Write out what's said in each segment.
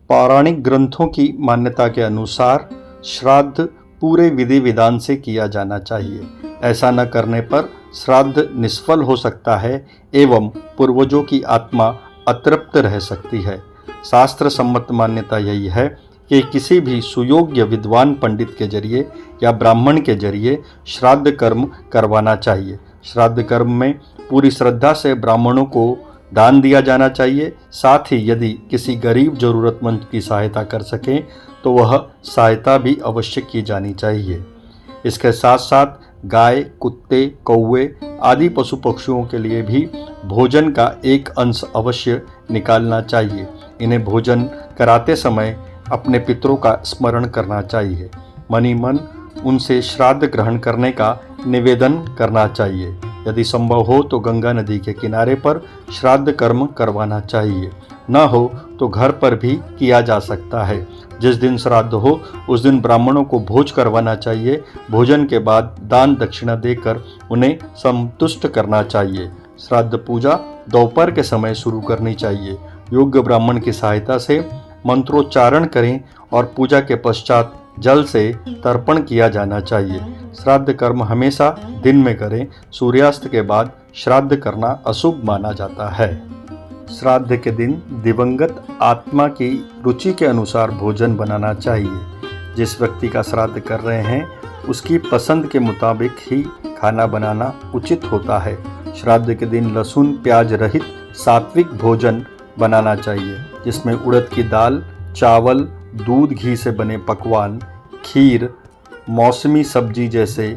पौराणिक ग्रंथों की मान्यता के अनुसार श्राद्ध पूरे विधि विधान से किया जाना चाहिए। ऐसा न करने पर श्राद्ध निष्फल हो सकता है एवं पूर्वजों की आत्मा अतृप्त रह सकती है। शास्त्र सम्मत मान्यता यही है कि किसी भी सुयोग्य विद्वान पंडित के जरिए या ब्राह्मण के जरिए श्राद्ध कर्म करवाना चाहिए। श्राद्ध कर्म में पूरी श्रद्धा से ब्राह्मणों को दान दिया जाना चाहिए। साथ ही यदि किसी गरीब जरूरतमंद की सहायता कर सकें तो वह सहायता भी अवश्य की जानी चाहिए। इसके साथ साथ गाय, कुत्ते, कौवे आदि पशु पक्षियों के लिए भी भोजन का एक अंश अवश्य निकालना चाहिए। इन्हें भोजन कराते समय अपने पितरों का स्मरण करना चाहिए। मनी मन उनसे श्राद्ध ग्रहण करने का निवेदन करना चाहिए। यदि संभव हो तो गंगा नदी के किनारे पर श्राद्ध कर्म करवाना चाहिए। न हो तो घर पर भी किया जा सकता है। जिस दिन श्राद्ध हो उस दिन ब्राह्मणों को भोज करवाना चाहिए। भोजन के बाद दान दक्षिणा देकर उन्हें संतुष्ट करना चाहिए। श्राद्ध पूजा दोपहर के समय शुरू करनी चाहिए। योग्य ब्राह्मण की सहायता से मंत्रोच्चारण करें और पूजा के पश्चात जल से तर्पण किया जाना चाहिए। श्राद्ध कर्म हमेशा दिन में करें। सूर्यास्त के बाद श्राद्ध करना अशुभ माना जाता है। श्राद्ध के दिन दिवंगत आत्मा की रुचि के अनुसार भोजन बनाना चाहिए। जिस व्यक्ति का श्राद्ध कर रहे हैं उसकी पसंद के मुताबिक ही खाना बनाना उचित होता है। श्राद्ध के दिन लहसुन प्याज रहित सात्विक भोजन बनाना चाहिए, जिसमें उड़द की दाल, चावल, दूध घी से बने पकवान, खीर, मौसमी सब्जी जैसे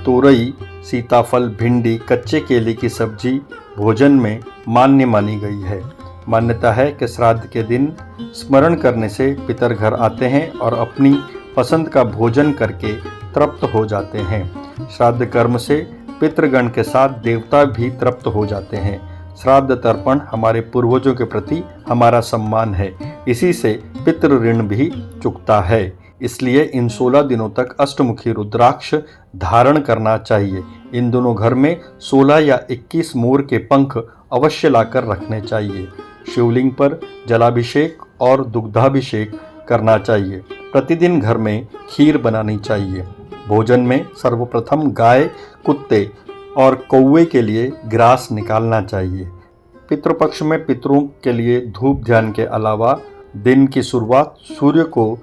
तोरई, सीताफल, भिंडी, कच्चे केले की सब्जी भोजन में मान्य मानी गई है। मान्यता है कि श्राद्ध के दिन स्मरण करने से पितर घर आते हैं और अपनी पसंद का भोजन करके तृप्त हो जाते हैं। श्राद्ध कर्म से पितृगण के साथ देवता भी तृप्त हो जाते हैं। श्राद्ध तर्पण हमारे पूर्वजों के प्रति हमारा सम्मान है। इसी से पितृ ऋण भी चुकता है। इसलिए इन 16 दिनों तक अष्टमुखी रुद्राक्ष धारण करना चाहिए। इन दोनों घर में 16 या 21 मोर के पंख अवश्य लाकर रखने चाहिए। शिवलिंग पर जलाभिषेक और दुग्धाभिषेक करना चाहिए। प्रतिदिन घर में खीर बनानी चाहिए। भोजन में सर्वप्रथम गाय, कुत्ते और कौवे के लिए ग्रास निकालना चाहिए। पितृपक्ष में पितरों के लिए धूप ध्यान के अलावा दिन की शुरुआत सूर्य को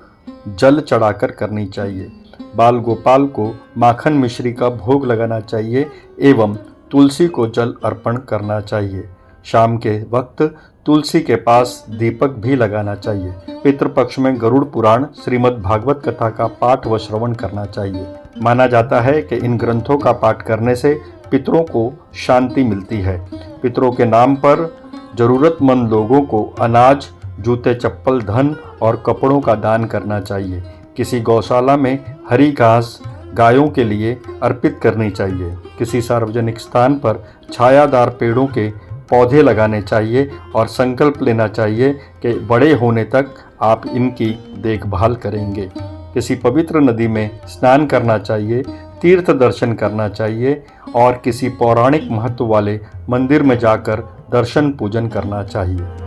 जल चढ़ाकर करनी चाहिए। बाल गोपाल को माखन मिश्री का भोग लगाना चाहिए एवं तुलसी को जल अर्पण करना चाहिए। शाम के वक्त तुलसी के पास दीपक भी लगाना चाहिए। पितृपक्ष में गरुड़ पुराण, श्रीमद् भागवत कथा का पाठ व श्रवण करना चाहिए। माना जाता है कि इन ग्रंथों का पाठ करने से पितरों को शांति मिलती है। पितरों के नाम पर जरूरतमंद लोगों को अनाज, जूते, चप्पल, धन और कपड़ों का दान करना चाहिए। किसी गौशाला में हरी घास गायों के लिए अर्पित करनी चाहिए। किसी सार्वजनिक स्थान पर छायादार पेड़ों के पौधे लगाने चाहिए और संकल्प लेना चाहिए कि बड़े होने तक आप इनकी देखभाल करेंगे। किसी पवित्र नदी में स्नान करना चाहिए, तीर्थ दर्शन करना चाहिए और किसी पौराणिक महत्व वाले मंदिर में जाकर दर्शन पूजन करना चाहिए।